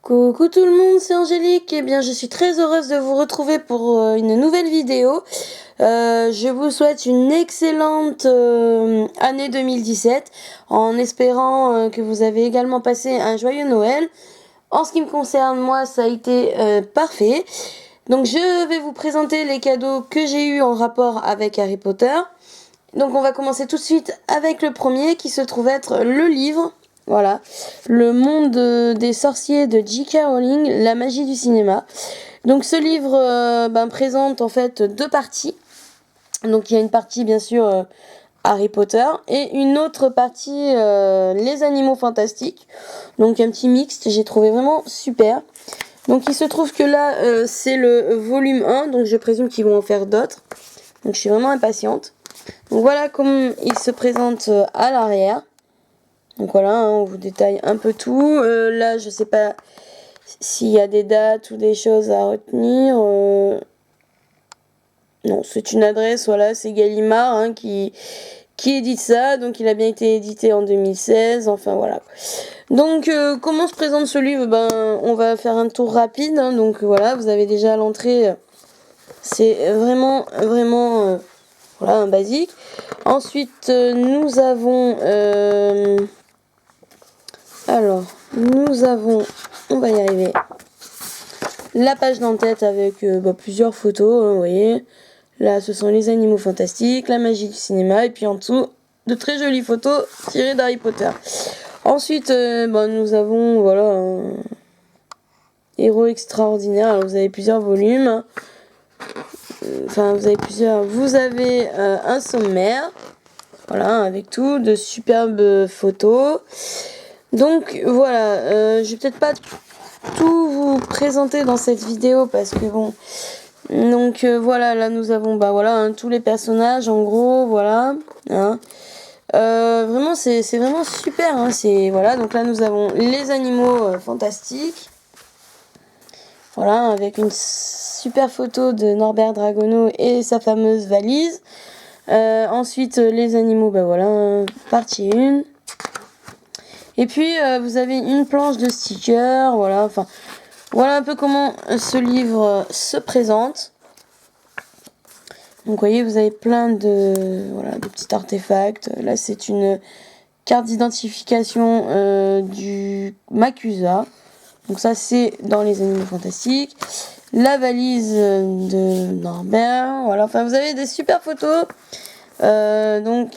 Coucou tout le monde, c'est Angélique. Eh bien, je suis très heureuse de vous retrouver pour une nouvelle vidéo. Je vous souhaite une excellente année 2017, en espérant que vous avez également passé un joyeux Noël. En ce qui me concerne, moi, ça a été parfait. Donc, je vais vous présenter les cadeaux que j'ai eus en rapport avec Harry Potter. Donc, on va commencer tout de suite avec le premier, qui se trouve être le livre. Voilà, Le monde des sorciers de J.K. Rowling, la magie du cinéma. Donc ce livre présente en fait deux parties. Donc il y a une partie bien sûr Harry Potter et une autre partie les animaux fantastiques. Donc un petit mixte, j'ai trouvé vraiment super. Donc il se trouve que là c'est le volume 1, donc je présume qu'ils vont en faire d'autres. Donc je suis vraiment impatiente. Donc voilà comment il se présente à l'arrière. Donc voilà, on vous détaille un peu tout. Là, je sais pas s'il y a des dates ou des choses à retenir. Non, c'est une adresse, voilà, c'est Gallimard qui édite ça. Donc il a bien été édité en 2016, enfin voilà. Donc comment se présente ce livre? On va faire un tour rapide. Donc voilà, vous avez déjà à l'entrée, c'est vraiment voilà, un basique. Ensuite, nous avons... on va y arriver, la page d'en-tête avec plusieurs photos, vous voyez. Là, ce sont les animaux fantastiques, la magie du cinéma, et puis en dessous, de très jolies photos tirées d'Harry Potter. Ensuite, nous avons, voilà, un héros extraordinaire. Alors, vous avez plusieurs volumes. Vous avez un sommaire, voilà, avec tout, de superbes photos. Donc voilà, je vais peut-être pas tout vous présenter dans cette vidéo parce que bon. Donc voilà, là nous avons tous les personnages en gros, voilà. Vraiment c'est vraiment super. C'est voilà, donc là nous avons les animaux fantastiques. Voilà, avec une super photo de Norbert Dragono et sa fameuse valise. Ensuite les animaux, voilà, partie 1. Et puis vous avez une planche de stickers, voilà, voilà un peu comment ce livre se présente. Donc vous voyez, vous avez plein de petits artefacts. Là c'est une carte d'identification du Macusa. Donc ça c'est dans les animaux fantastiques. La valise de Norbert, voilà, vous avez des super photos. Donc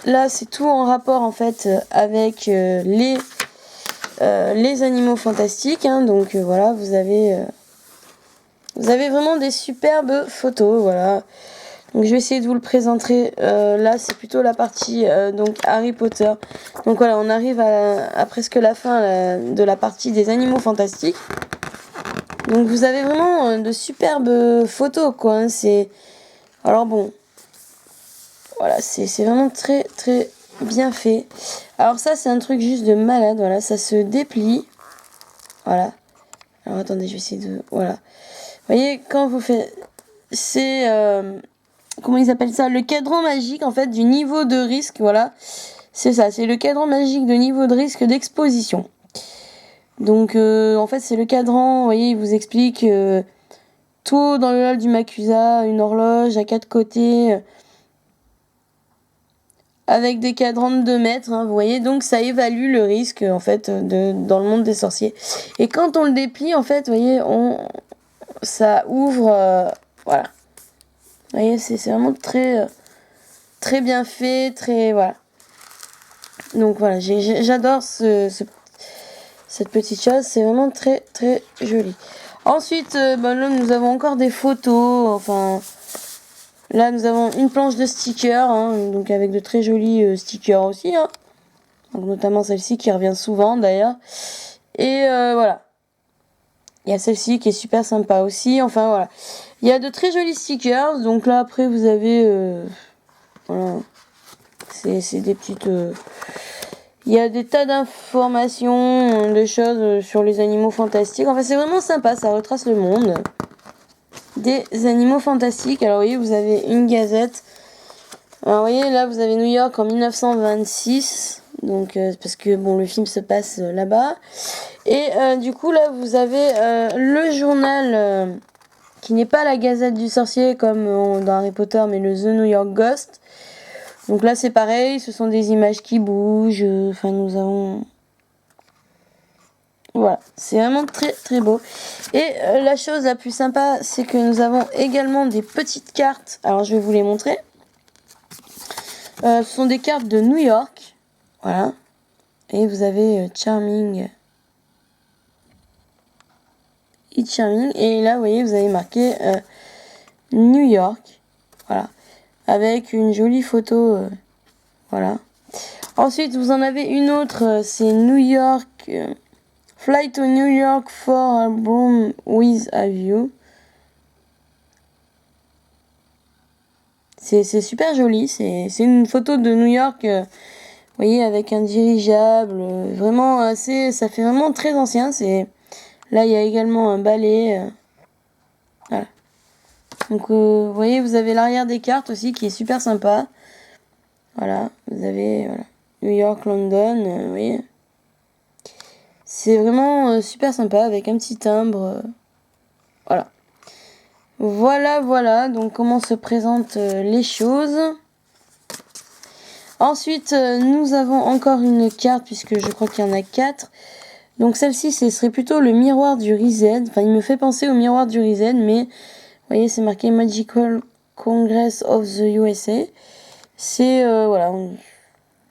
là, c'est tout en rapport en fait avec les animaux fantastiques. Donc voilà, vous avez vraiment des superbes photos. Voilà. Donc je vais essayer de vous le présenter. Là, c'est plutôt la partie donc Harry Potter. Donc voilà, on arrive à presque la fin de la partie des animaux fantastiques. Donc vous avez vraiment de superbes photos, quoi. Alors bon. Voilà, c'est vraiment très très bien fait. Alors ça c'est un truc juste de malade, voilà, ça se déplie. Voilà. Alors attendez, je vais essayer de... Voilà. Vous voyez, quand vous faites... C'est... comment ils appellent ça? Le cadran magique en fait du niveau de risque, voilà. C'est ça, c'est le cadran magique de niveau de risque d'exposition. Donc en fait c'est le cadran, vous voyez, il vous explique tout dans le hall du Macusa, une horloge à 4 côtés... avec des cadrans de 2 mètres, vous voyez, donc ça évalue le risque en fait dans le monde des sorciers. Et quand on le déplie, en fait, vous voyez, ça ouvre, voilà. Vous voyez, c'est vraiment très très bien fait, très voilà. Donc voilà, j'adore cette petite chose, c'est vraiment très très joli. Ensuite, là nous avons encore des photos, là, nous avons une planche de stickers, donc avec de très jolis stickers aussi. Donc, notamment celle-ci qui revient souvent d'ailleurs. Et voilà. Il y a celle-ci qui est super sympa aussi. Enfin voilà. Il y a de très jolis stickers. Donc là, après, vous avez... voilà. C'est des petites... Il y a des tas d'informations, de choses sur les animaux fantastiques. Enfin, c'est vraiment sympa. Ça retrace le monde des animaux fantastiques. Alors vous voyez, vous avez une gazette. Alors vous voyez, là vous avez New York en 1926. Donc parce que bon, le film se passe là-bas. Et du coup là vous avez le journal qui n'est pas la Gazette du Sorcier comme dans Harry Potter, mais le The New York Ghost. Donc là c'est pareil, ce sont des images qui bougent. Enfin nous avons... Voilà, c'est vraiment très très beau. Et la chose la plus sympa, c'est que nous avons également des petites cartes. Alors je vais vous les montrer. Ce sont des cartes de New York. Voilà. Et vous avez Charming. It's Charming. Et là, vous voyez, vous avez marqué New York. Voilà. Avec une jolie photo. Voilà. Ensuite, vous en avez une autre. C'est New York. Fly to New York for a broom with a view. C'est super joli. C'est une photo de New York. Vous voyez, avec un dirigeable. Vraiment assez. Ça fait vraiment très ancien. Là, il y a également un balai. Voilà. Donc, vous voyez, vous avez l'arrière des cartes aussi qui est super sympa. Voilà. Vous avez New York, London. Vous voyez. C'est vraiment super sympa avec un petit timbre. Voilà. Voilà. Donc, comment se présentent les choses. Ensuite, nous avons encore une carte, puisque je crois qu'il y en a 4. Donc, celle-ci, ce serait plutôt le miroir du Rized. Enfin, il me fait penser au miroir du Rized, mais vous voyez, c'est marqué Magical Congress of the USA. C'est, voilà,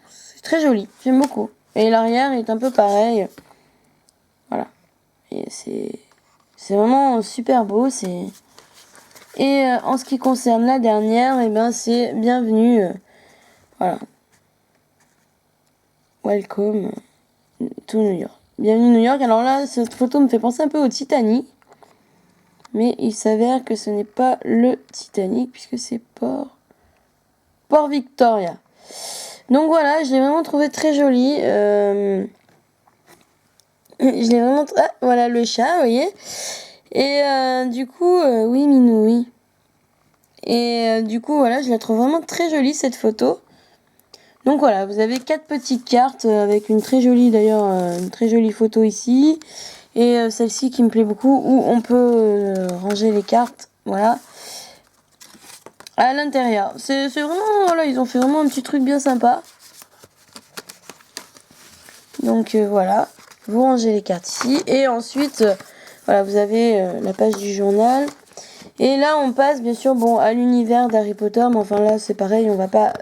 c'est très joli. J'aime beaucoup. Et l'arrière est un peu pareil. Voilà. Et c'est vraiment super beau. Et en ce qui concerne la dernière, et ben, c'est bienvenue. Voilà. Welcome to New York. Bienvenue New York. Alors là, cette photo me fait penser un peu au Titanic. Mais il s'avère que ce n'est pas le Titanic, puisque c'est Port Victoria. Donc voilà, je l'ai vraiment trouvé très joli. Je l'ai vraiment... Ah, voilà le chat, vous voyez. Et du coup, oui, Minou, oui. Et du coup, voilà, je la trouve vraiment très jolie, cette photo. Donc voilà, vous avez 4 petites cartes avec une très jolie, d'ailleurs, une très jolie photo ici. Et celle-ci qui me plaît beaucoup, où on peut ranger les cartes, voilà, à l'intérieur. C'est vraiment, voilà, ils ont fait vraiment un petit truc bien sympa. Donc voilà, vous rangez les cartes ici. Et ensuite, voilà, vous avez la page du journal. Et là, on passe, bien sûr, bon, à l'univers d'Harry Potter. Mais enfin là, c'est pareil, on va pas...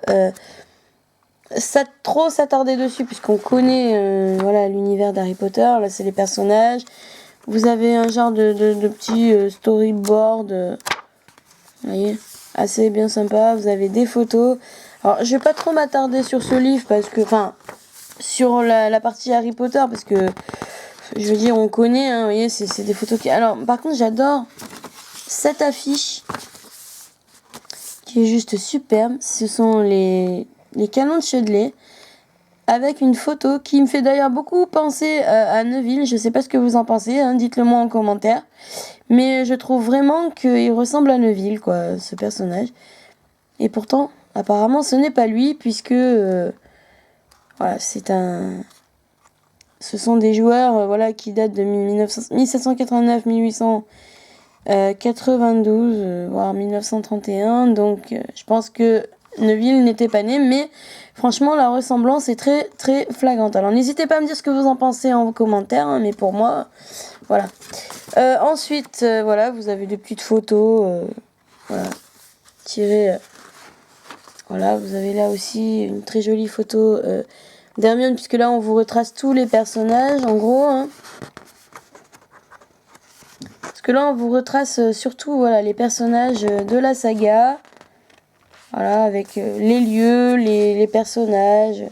trop s'attarder dessus puisqu'on connaît voilà l'univers d'Harry Potter. Là c'est les personnages, vous avez un genre de petit storyboard, vous voyez, assez bien sympa. Vous avez des photos. Alors je vais pas trop m'attarder sur ce livre parce que, enfin, sur la partie Harry Potter, parce que je veux dire on connaît, hein, vous voyez, c'est des photos qui... Alors par contre j'adore cette affiche qui est juste superbe. Ce sont les canons de Chudley, avec une photo qui me fait d'ailleurs beaucoup penser à Neville. Je sais pas ce que vous en pensez, hein, dites-le moi en commentaire. Mais je trouve vraiment qu'il ressemble à Neville, quoi, ce personnage. Et pourtant, apparemment, ce n'est pas lui, puisque voilà, ce sont des joueurs voilà, qui datent de 1789, 1892, voire 1931. Donc, je pense que Neville n'était pas né, mais franchement, la ressemblance est très très flagrante. Alors, n'hésitez pas à me dire ce que vous en pensez en commentaire, hein, mais pour moi, voilà. Ensuite, voilà, vous avez des petites photos, voilà, tirées. Voilà, vous avez là aussi une très jolie photo d'Hermione, puisque là, on vous retrace tous les personnages, en gros, hein. Parce que là, on vous retrace surtout, voilà, les personnages de la saga. Voilà, avec les lieux, les personnages.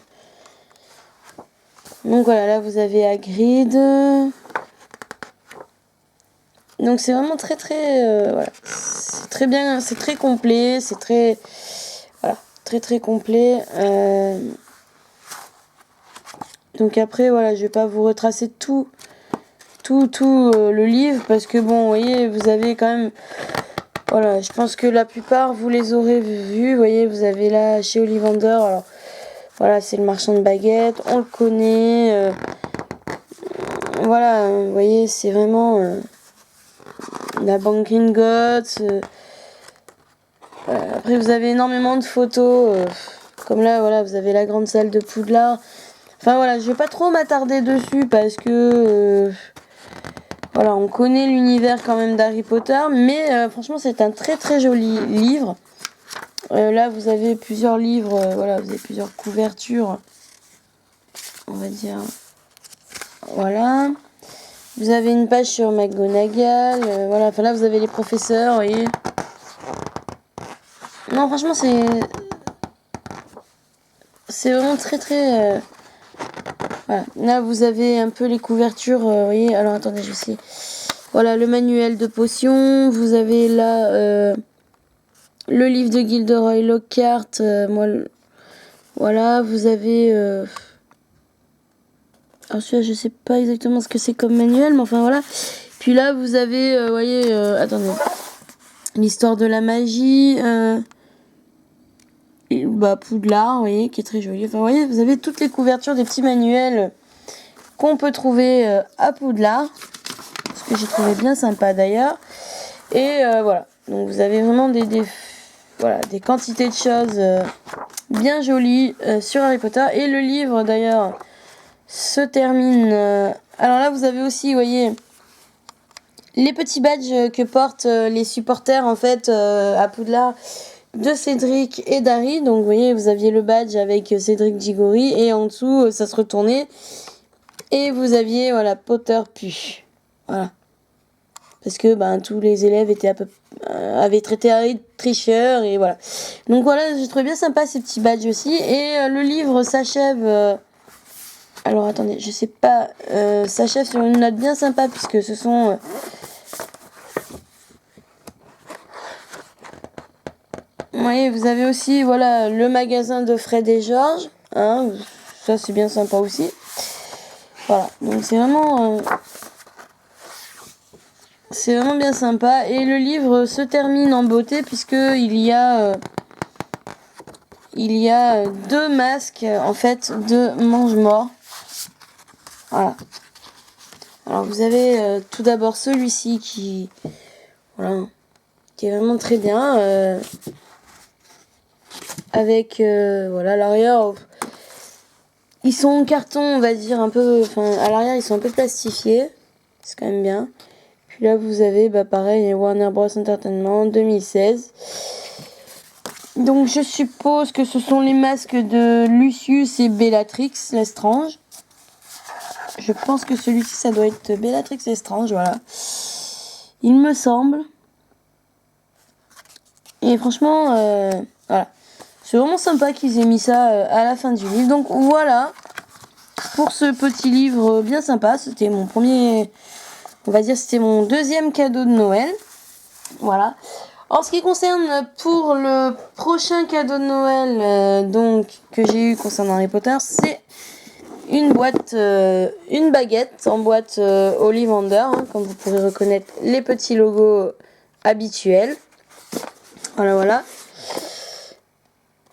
Donc voilà, là vous avez Hagrid. Donc c'est vraiment très très... voilà. C'est très bien, c'est très complet, c'est très... Voilà, très très complet. Donc après, voilà, je vais pas vous retracer tout le livre, parce que bon, vous voyez, vous avez quand même... Voilà, je pense que la plupart, vous les aurez vus. Vous voyez, vous avez là chez Ollivander. Alors, Voilà, c'est le marchand de baguettes, on le connaît. Voilà, vous voyez, c'est vraiment la banque Gringotts. Après, vous avez énormément de photos. Comme là, voilà, vous avez la grande salle de Poudlard. Enfin voilà, je vais pas trop m'attarder dessus parce que voilà, on connaît l'univers quand même d'Harry Potter, mais franchement c'est un très très joli livre. Là vous avez plusieurs livres, voilà, vous avez plusieurs couvertures, on va dire. Voilà. Vous avez une page sur McGonagall, voilà, enfin là vous avez les professeurs, vous voyez. Non franchement c'est vraiment très très voilà. Là, vous avez un peu les couvertures, vous voyez. Alors, attendez, je vais essayer. Voilà, le manuel de potions. Vous avez là le livre de Gilderoy Lockhart. Voilà, vous avez... Alors, celui-là, je sais pas exactement ce que c'est comme manuel, mais enfin, voilà. Puis là, vous avez, vous voyez... attendez. L'histoire de la magie. Et, Poudlard, vous voyez, qui est très joli. Enfin, vous voyez, vous avez toutes les couvertures des petits manuels qu'on peut trouver à Poudlard. Ce que j'ai trouvé bien sympa d'ailleurs. Et voilà, donc vous avez vraiment des quantités de choses bien jolies sur Harry Potter. Et le livre d'ailleurs se termine. Alors là, vous avez aussi, vous voyez, les petits badges que portent les supporters en fait à Poudlard de Cédric et d'Harry. Donc vous voyez, vous aviez le badge avec Cédric Diggory et en dessous ça se retournait. Et vous aviez, voilà, Potter Pu. Voilà. Parce que tous les élèves étaient avaient traité Harry de tricheur et voilà. Donc voilà, j'ai trouvé bien sympa ces petits badges aussi. Et le livre s'achève. Alors attendez, je sais pas. S'achève sur une note bien sympa puisque ce sont. Vous voyez, vous avez aussi voilà le magasin de Fred et George. Hein, ça c'est bien sympa aussi. Voilà, donc c'est vraiment. C'est vraiment bien sympa. Et le livre se termine en beauté puisque il y a deux masques en fait de mange-morts. Voilà. Alors vous avez tout d'abord celui-ci qui est vraiment très bien avec voilà l'arrière. Ils sont en carton, on va dire un peu. Enfin à l'arrière ils sont un peu plastifiés. C'est quand même bien. Puis là vous avez pareil Warner Bros Entertainment 2016. Donc je suppose que ce sont les masques de Lucius et Bellatrix Lestrange. Je pense que celui-ci ça doit être Bellatrix Lestrange, voilà. Il me semble. Et franchement, voilà. C'est vraiment sympa qu'ils aient mis ça à la fin du livre. Donc voilà. Pour ce petit livre bien sympa. C'était mon premier... On va dire c'était mon deuxième cadeau de Noël. Voilà. En ce qui concerne pour le prochain cadeau de Noël que j'ai eu concernant Harry Potter, c'est une boîte, une baguette en boîte Ollivander, hein, comme vous pouvez reconnaître les petits logos habituels. Voilà.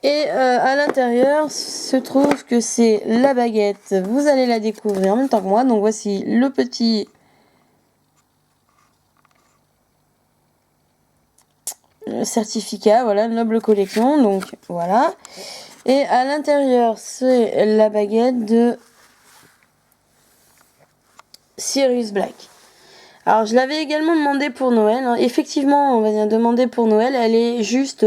Et à l'intérieur se trouve que c'est la baguette. Vous allez la découvrir en même temps que moi. Donc voici le petit certificat, voilà, Noble Collection. Donc voilà. Et à l'intérieur, c'est la baguette de Sirius Black. Alors je l'avais également demandé pour Noël. Hein. Effectivement, on va dire demander pour Noël. Elle est juste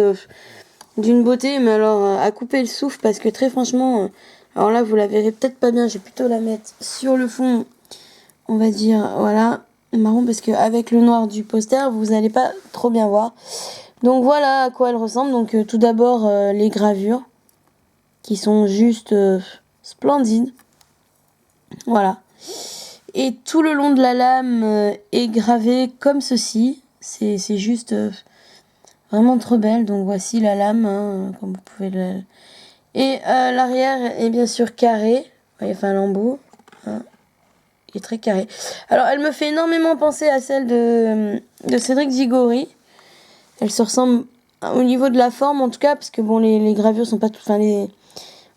d'une beauté, mais alors à couper le souffle parce que très franchement, alors là vous la verrez peut-être pas bien. Je vais plutôt la mettre sur le fond. On va dire voilà marron parce que avec le noir du poster, vous n'allez pas trop bien voir. Donc voilà à quoi elle ressemble. Donc tout d'abord les gravures qui sont juste splendides. Voilà. Et tout le long de la lame est gravé comme ceci. C'est juste vraiment trop belle. Donc voici la lame, hein, comme vous pouvez le... Et l'arrière est bien sûr carré. Vous voyez, enfin l'embout. Hein, il est très carré. Alors elle me fait énormément penser à celle de Cédric Diggory. Elle se ressemble au niveau de la forme en tout cas. Parce que bon, les gravures sont pas toutes... Enfin,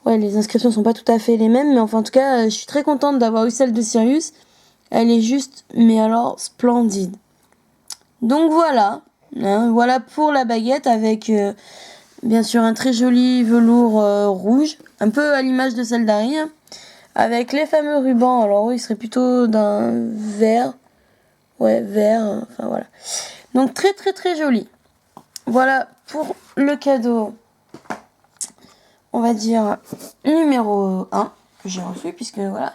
Ouais, les inscriptions sont pas tout à fait les mêmes, mais enfin en tout cas, je suis très contente d'avoir eu celle de Sirius. Elle est juste, mais alors, splendide. Donc voilà, hein, voilà pour la baguette avec bien sûr un très joli velours rouge, un peu à l'image de celle d'Harry, hein, avec les fameux rubans. Alors il serait plutôt d'un vert, ouais vert, enfin voilà. Donc très très très joli. Voilà pour le cadeau, on va dire numéro 1 que j'ai reçu, puisque voilà.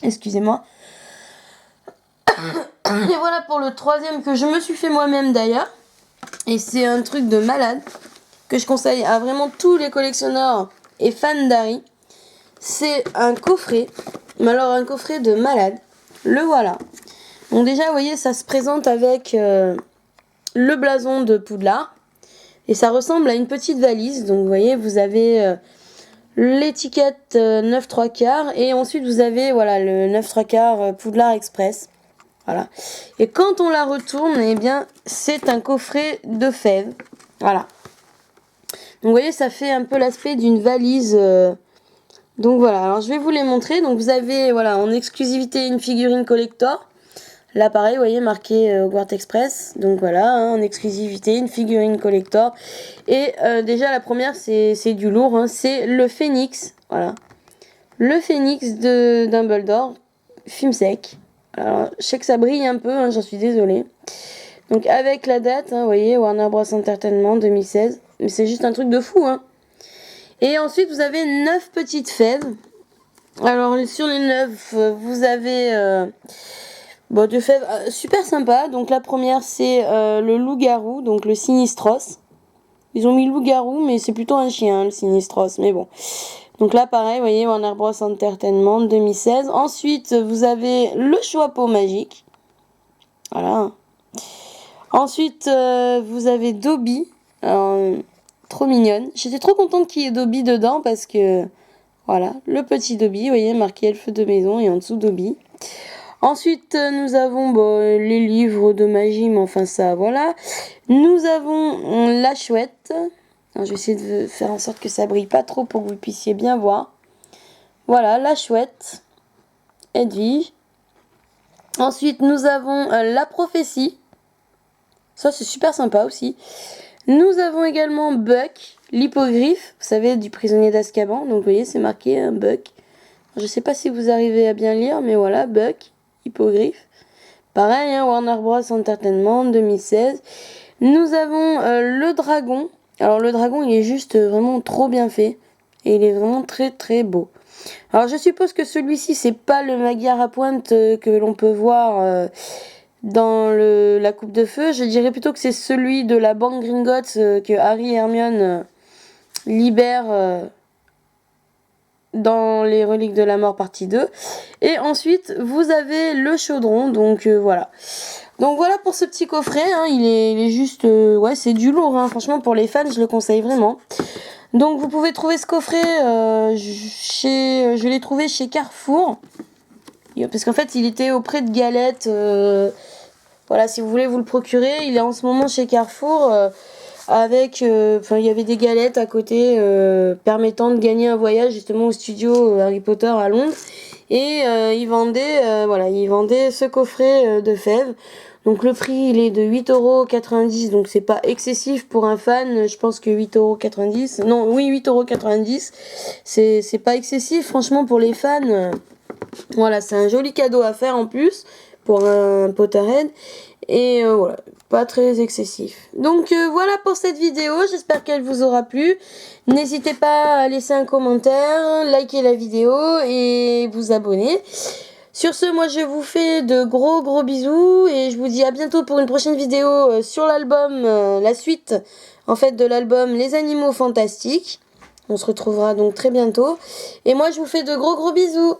Excusez-moi. Et voilà pour le troisième que je me suis fait moi-même d'ailleurs. Et c'est un truc de malade que je conseille à vraiment tous les collectionneurs et fans d'Harry. C'est un coffret, mais alors un coffret de malade. Le voilà. Donc déjà, vous voyez, ça se présente avec le blason de Poudlard. Et ça ressemble à une petite valise. Donc vous voyez, vous avez l'étiquette 9 3 quarts. Et ensuite, vous avez voilà, le 9 3 quarts Poudlard Express. Voilà. Et quand on la retourne, eh bien, c'est un coffret de fèves. Voilà. Donc vous voyez, ça fait un peu l'aspect d'une valise. Donc voilà, alors je vais vous les montrer. Donc vous avez voilà en exclusivité une figurine collector. Là pareil, vous voyez marqué Hogwarts Express. Donc voilà, hein, en exclusivité une figurine collector. Et déjà la première c'est du lourd, hein, c'est le Phénix. Voilà. Le Phénix de Dumbledore, fume sec. Alors je sais que ça brille un peu, hein, j'en suis désolée. Donc avec la date, hein, vous voyez, Warner Bros Entertainment 2016. Mais c'est juste un truc de fou, hein. Et ensuite, vous avez 9 petites fèves. Alors, sur les 9, vous avez deux fèves super sympas. Donc, la première, c'est le loup-garou, donc le Sinistros. Ils ont mis loup-garou, mais c'est plutôt un chien, le Sinistros, mais bon. Donc là, pareil, vous voyez, Warner Bros Entertainment 2016. Ensuite, vous avez le Choix-peau magique. Voilà. Ensuite, vous avez Dobby. Alors, trop mignonne. J'étais trop contente qu'il y ait Dobby dedans parce que, voilà, le petit Dobby, vous voyez, marqué elfe de maison et en dessous Dobby. Ensuite, nous avons les livres de magie, mais enfin ça, voilà. Nous avons la chouette. Alors, je vais essayer de faire en sorte que ça brille pas trop pour que vous puissiez bien voir. Voilà, la chouette. Edwige. Ensuite, nous avons la prophétie. Ça, c'est super sympa aussi. Nous avons également Buck, l'hippogriffe, vous savez, du prisonnier d'Azkaban. Donc, vous voyez, c'est marqué Buck. Je ne sais pas si vous arrivez à bien lire, mais voilà, Buck, hippogriffe. Pareil, hein, Warner Bros Entertainment 2016. Nous avons le dragon. Alors, le dragon, il est juste vraiment trop bien fait. Et il est vraiment très, très beau. Alors, je suppose que celui-ci, c'est pas le Magyar à pointe que l'on peut voir dans la coupe de feu. Je dirais plutôt que c'est celui de la banque Gringotts que Harry et Hermione libèrent dans les reliques de la mort partie 2. Et ensuite vous avez le chaudron. Donc voilà. Donc voilà pour ce petit coffret, hein. Il est juste ouais, c'est du lourd, hein. Franchement pour les fans je le conseille vraiment. Donc vous pouvez trouver ce coffret je l'ai trouvé chez Carrefour. Parce qu'en fait il était auprès de Galette. Voilà, si vous voulez vous le procurer, il est en ce moment chez Carrefour avec, il y avait des galettes à côté permettant de gagner un voyage justement au studio Harry Potter à Londres. Et ils vendaient ce coffret de fèves. Donc le prix il est de 8,90 €, donc c'est pas excessif pour un fan. Je pense que 8,90 €, non oui 8,90 €, c'est pas excessif franchement pour les fans. Voilà, c'est un joli cadeau à faire en plus pour un Potterhead et voilà, pas très excessif. Donc voilà pour cette vidéo, j'espère qu'elle vous aura plu. N'hésitez pas à laisser un commentaire, liker la vidéo et vous abonner. Sur ce, moi je vous fais de gros bisous et je vous dis à bientôt pour une prochaine vidéo sur l'album, la suite en fait de l'album Les Animaux Fantastiques. On se retrouvera donc très bientôt et moi je vous fais de gros bisous.